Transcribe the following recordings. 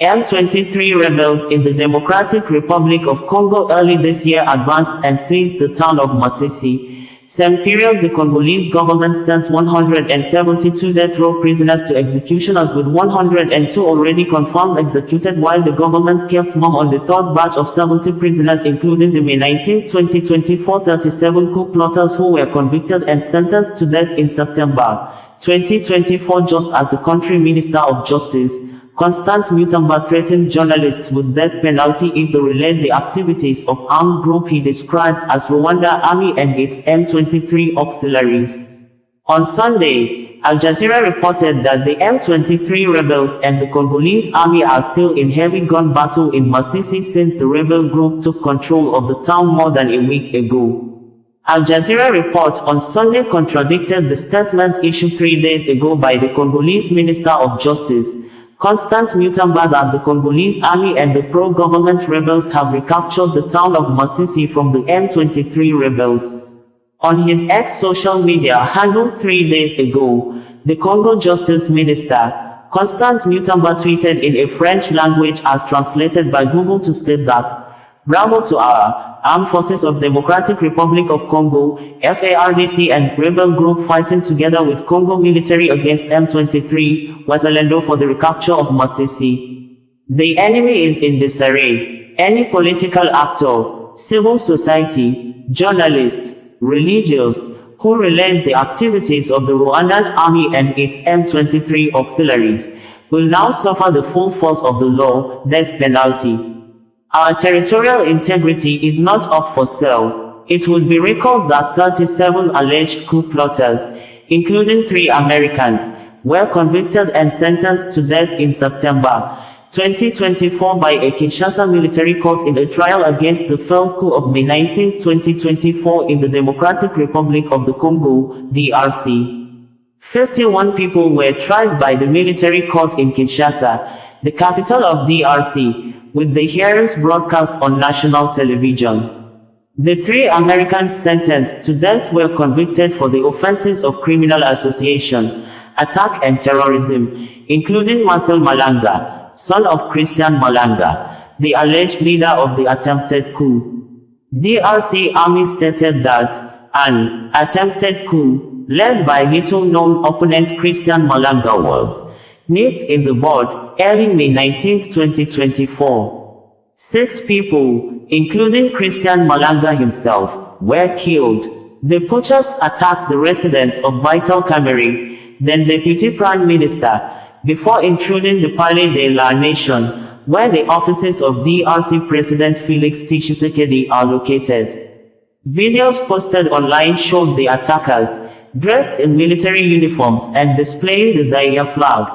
M23 rebels in the Democratic Republic of Congo early this year advanced and seized the town of Masisi. Same period, the Congolese government sent 172 death row prisoners to executioners, with 102 already confirmed executed, while the government kept mum on the third batch of 70 prisoners, including the May 19, 2024 37 coup plotters who were convicted and sentenced to death in September 2024, just as the country Minister of Justice, Constant Mutamba, threatened journalists with death penalty if they relate the activities of armed group he described as Rwanda Army and its M23 auxiliaries. On Sunday, Al Jazeera reported that the M23 rebels and the Congolese army are still in heavy gun battle in Masisi since the rebel group took control of the town more than a week ago. Al Jazeera report on Sunday contradicted the statement issued 3 days ago by the Congolese Minister of Justice, Constant Mutamba, that the Congolese army and the pro-government rebels have recaptured the town of Masisi from the M23 rebels. On his X social media handle 3 days ago, the Congo Justice Minister, Constant Mutamba, tweeted in a French language as translated by Google to state that, "Bravo to our Armed Forces of Democratic Republic of Congo, FARDC, and rebel group fighting together with Congo military against M23, Wazalendo, for the recapture of Masisi. The enemy is in disarray. Any political actor, civil society, journalist, religious, who relates the activities of the Rwandan army and its M23 auxiliaries, will now suffer the full force of the law, death penalty. Our territorial integrity is not up for sale." It would be recalled that 37 alleged coup plotters, including 3 Americans, were convicted and sentenced to death in September 2024 by a Kinshasa military court in a trial against the failed coup of May 19, 2024 in the Democratic Republic of the Congo, DRC. 51 people were tried by the military court in Kinshasa, the capital of DRC, with the hearings broadcast on national television. The 3 Americans sentenced to death were convicted for the offenses of criminal association, attack and terrorism, including Marcel Malanga, son of Christian Malanga, the alleged leader of the attempted coup. DRC Army stated that an attempted coup, led by little-known opponent Christian Malanga, was nipped in the bud early May 19, 2024. 6 people, including Christian Malanga himself, were killed. The poachers attacked the residence of Vital Kamerhe, then Deputy Prime Minister, before intruding the Palais de la Nation, where the offices of DRC President Felix Tshisekedi are located. Videos posted online showed the attackers, dressed in military uniforms and displaying the Zaire flag,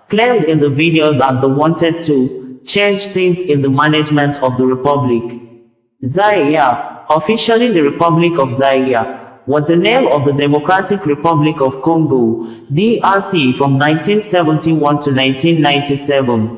claimed in the video that they wanted to change things in the management of the republic. Zaire, officially the Republic of Zaire, was the name of the Democratic Republic of Congo, DRC, from 1971 to 1997.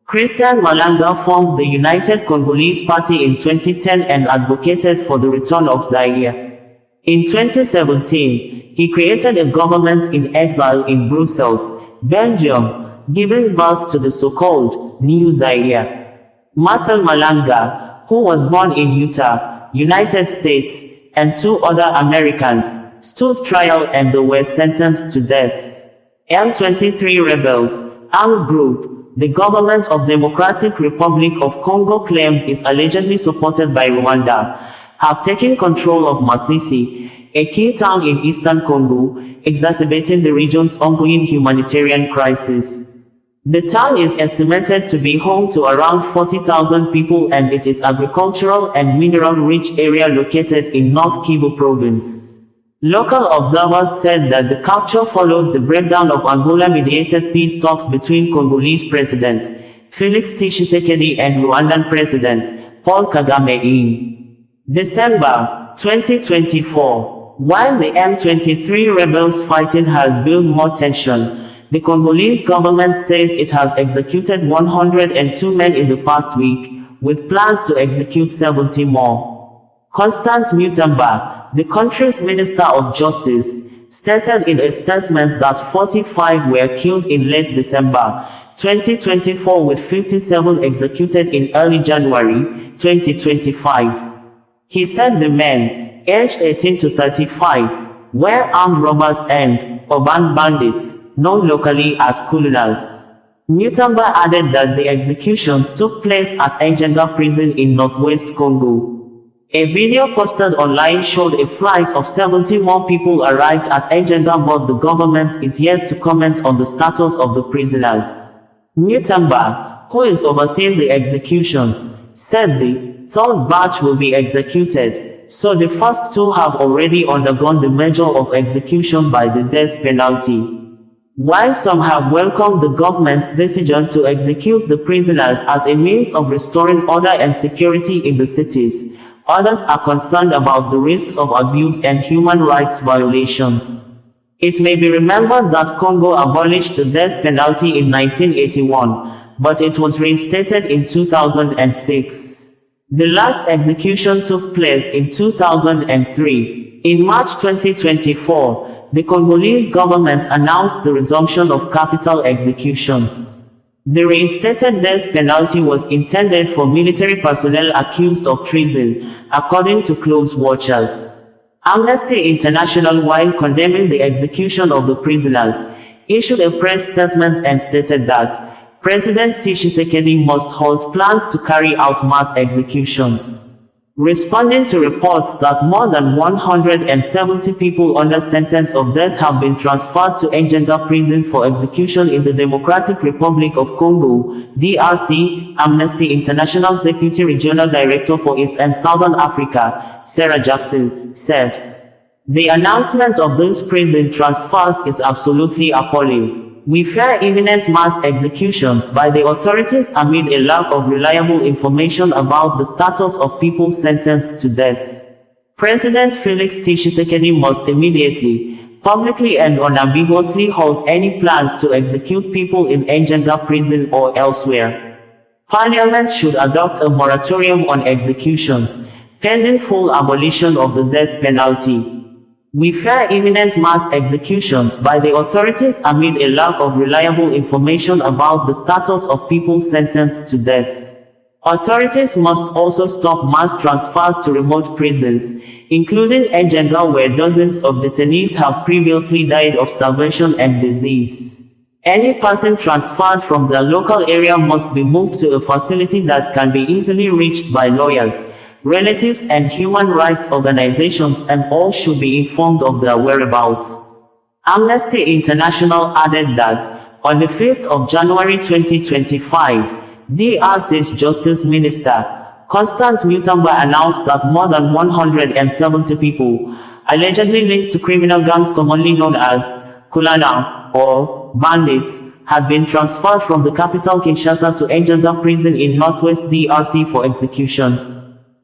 Christian Malanga formed the United Congolese Party in 2010 and advocated for the return of Zaire. In 2017, he created a government in exile in Brussels, Belgium, giving birth to the so-called New Zaire. Marcel Malanga, who was born in Utah, United States, and 2 other Americans, stood trial and they were sentenced to death. M23 rebels, armed group, the government of Democratic Republic of Congo claimed is allegedly supported by Rwanda, have taken control of Masisi, a key town in eastern Congo, exacerbating the region's ongoing humanitarian crisis. The town is estimated to be home to around 40,000 people, and it is agricultural and mineral-rich area located in North Kivu province. Local observers said that the capture follows the breakdown of Angola-mediated peace talks between Congolese President Felix Tshisekedi and Rwandan President Paul Kagame in December 2024. While the M23 rebels fighting has built more tension, the Congolese government says it has executed 102 men in the past week, with plans to execute 70 more. Constant Mutamba, the country's Minister of Justice, stated in a statement that 45 were killed in late December 2024 with 57 executed in early January 2025. He said the men, aged 18 to 35, were armed robbers and urban bandits, known locally as auxiliaries. Mutamba added that the executions took place at Njenga prison in northwest Congo. A video posted online showed a flight of 71 people arrived at Njenga, but the government is yet to comment on the status of the prisoners. Mutamba, who is overseeing the executions, said the third batch will be executed, so the first two have already undergone the measure of execution by the death penalty. While some have welcomed the government's decision to execute the prisoners as a means of restoring order and security in the cities, others are concerned about the risks of abuse and human rights violations. It may be remembered that Congo abolished the death penalty in 1981, but it was reinstated in 2006. The last execution took place in 2003. In March 2024, the Congolese government announced the resumption of capital executions. The reinstated death penalty was intended for military personnel accused of treason, according to close watchers. Amnesty International, while condemning the execution of the prisoners, issued a press statement and stated that President Tshisekedi must halt plans to carry out mass executions. Responding to reports that more than 170 people under sentence of death have been transferred to Njenga prison for execution in the Democratic Republic of Congo, DRC, Amnesty International's Deputy Regional Director for East and Southern Africa, Sarah Jackson, said, "The announcement of these prison transfers is absolutely appalling. We fear imminent mass executions by the authorities amid a lack of reliable information about the status of people sentenced to death. President Felix Tshisekedi must immediately, publicly and unambiguously halt any plans to execute people in Njenga prison or elsewhere. Parliament should adopt a moratorium on executions, pending full abolition of the death penalty. We fear imminent mass executions by the authorities amid a lack of reliable information about the status of people sentenced to death. Authorities must also stop mass transfers to remote prisons, including Njenga, where dozens of detainees have previously died of starvation and disease. Any person transferred from their local area must be moved to a facility that can be easily reached by lawyers, relatives and human rights organizations, and all should be informed of their whereabouts." Amnesty International added that, on the 5th of January 2025, DRC's Justice Minister, Constant Mutamba, announced that more than 170 people, allegedly linked to criminal gangs commonly known as Kulana or bandits, had been transferred from the capital Kinshasa to Njenga prison in northwest DRC for execution.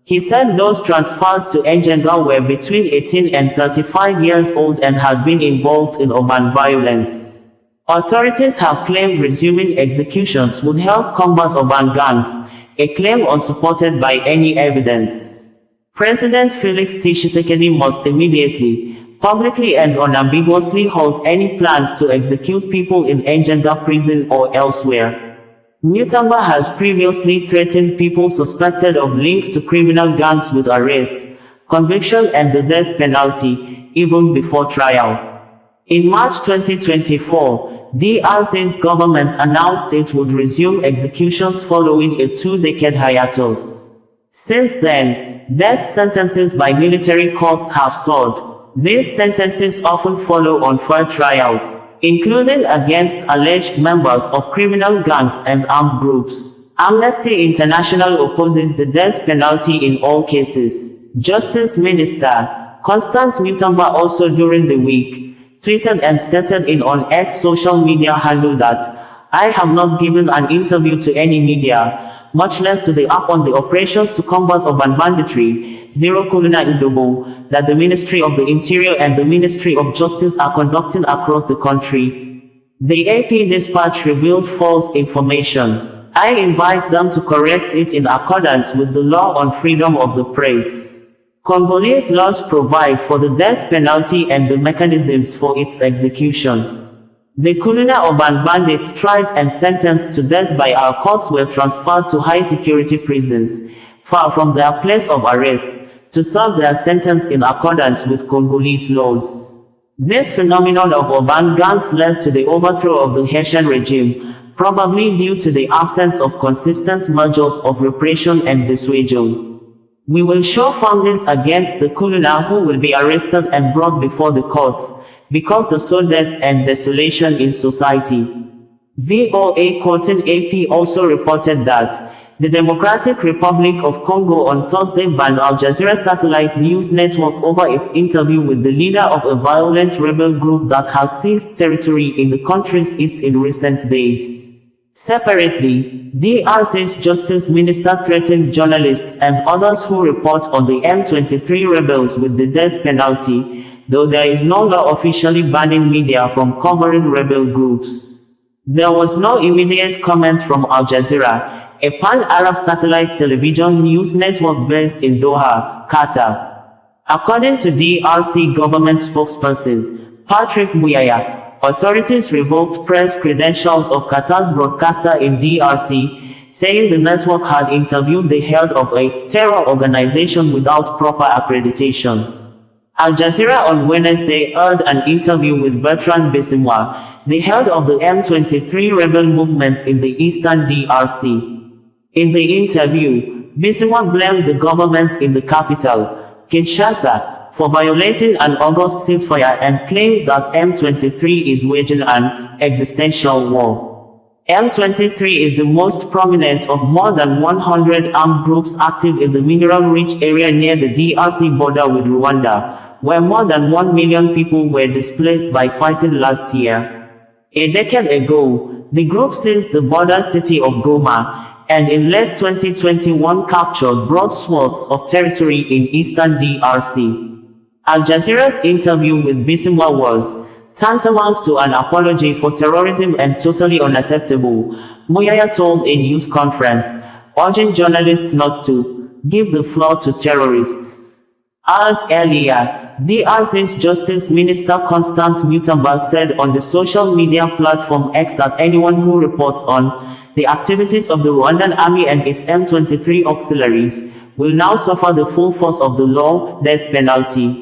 He said those transferred to Njenga were between 18 and 35 years old and had been involved in urban violence. Authorities have claimed resuming executions would help combat urban gangs, a claim unsupported by any evidence. President Felix Tshisekedi must immediately, publicly and unambiguously halt any plans to execute people in Njenga prison or elsewhere. Mutamba has previously threatened people suspected of links to criminal gangs with arrest, conviction and the death penalty, even before trial. In March 2024, DRC's government announced it would resume executions following a 2-decade hiatus. Since then, death sentences by military courts have soared. These sentences often follow unfair trials, including against alleged members of criminal gangs and armed groups. Amnesty International opposes the death penalty in all cases. Justice Minister Constant Mutamba also during the week tweeted and stated in on X social media handle that, "I have not given an interview to any media, much less to the app on the operations to combat urban banditry, Zero Kuluna Idobo, that the Ministry of the Interior and the Ministry of Justice are conducting across the country. The AP dispatch revealed false information. I invite them to correct it in accordance with the law on freedom of the press. Congolese laws provide for the death penalty and the mechanisms for its execution. The Kuluna urban bandits tried and sentenced to death by our courts were transferred to high-security prisons, far from their place of arrest, to serve their sentence in accordance with Congolese laws. This phenomenon of urban gangs led to the overthrow of the Haitian regime, probably due to the absence of consistent measures of repression and dissuasion. We will show findings against the Kuluna who will be arrested and brought before the courts, because they sow death and desolation in society. VOA quoting AP also reported that the Democratic Republic of Congo on Thursday banned Al Jazeera satellite news network over its interview with the leader of a violent rebel group that has seized territory in the country's east in recent days. Separately, DRC's Justice Minister threatened journalists and others who report on the M23 rebels with the death penalty, though there is no law officially banning media from covering rebel groups. There was no immediate comment from Al Jazeera, a pan-Arab satellite television news network based in Doha, Qatar. According to DRC government spokesperson, Patrick Muyaya, authorities revoked press credentials of Qatar's broadcaster in DRC, saying the network had interviewed the head of a terror organization without proper accreditation. Al Jazeera on Wednesday aired an interview with Bertrand Bisimwa, the head of the M23 rebel movement in the eastern DRC. In the interview, Bisimwa blamed the government in the capital, Kinshasa, for violating an August ceasefire and claimed that M23 is waging an existential war. M23 is the most prominent of more than 100 armed groups active in the mineral-rich area near the DRC border with Rwanda, where more than 1 million people were displaced by fighting last year. A decade ago, the group seized the border city of Goma, and in late 2021 captured broad swaths of territory in eastern DRC. Al Jazeera's interview with Bisimwa was tantamount to an apology for terrorism and totally unacceptable, Muyaya told a news conference, urging journalists not to give the floor to terrorists. Hours earlier, DRC's Justice Minister Constant Mutamba said on the social media platform X that anyone who reports on the activities of the Rwandan army and its M23 auxiliaries will now suffer the full force of the law, death penalty.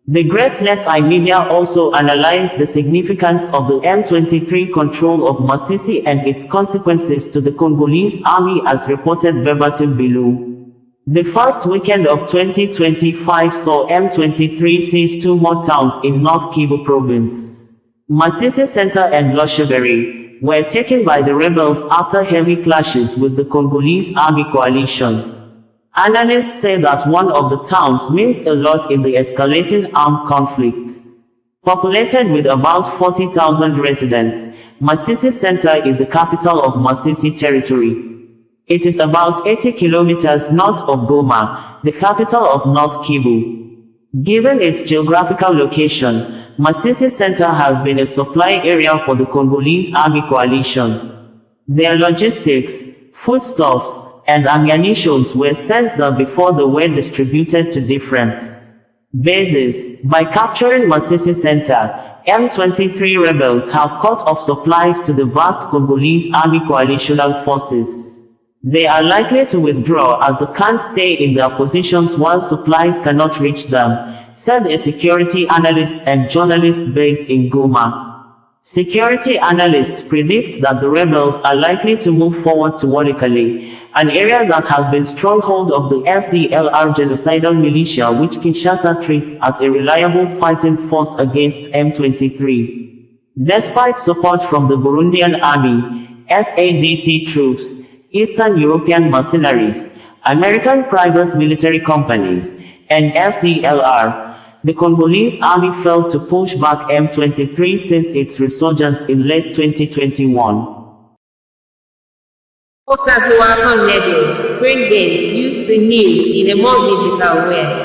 The Great Lake Media also analyzed the significance of the M23 control of Masisi and its consequences to the Congolese army as reported verbatim below. The first weekend of 2025 saw M23 seize 2 more towns in North Kivu province. Masisi Center and Losheberi were taken by the rebels after heavy clashes with the Congolese army coalition. Analysts say that one of the towns means a lot in the escalating armed conflict. Populated with about 40,000 residents, Masisi Center is the capital of Masisi territory. It is about 80 kilometers north of Goma, the capital of North Kivu. Given its geographical location, Masisi Center has been a supply area for the Congolese army coalition. Their logistics, foodstuffs, and ammunition were sent there before they were distributed to different bases. By capturing Masisi Center, M23 rebels have cut off supplies to the vast Congolese army coalitional forces. They are likely to withdraw as they can't stay in their positions while supplies cannot reach them, said a security analyst and journalist based in Goma. Security analysts predict that the rebels are likely to move forward to Walikale, an area that has been stronghold of the FDLR genocidal militia which Kinshasa treats as a reliable fighting force against M23. Despite support from the Burundian army, SADC troops, Eastern European mercenaries, American private military companies, and FDLR, the Congolese army failed to push back M23 since its resurgence in late 2021. Osazuwa Radio, bringing you the news in a more digital way.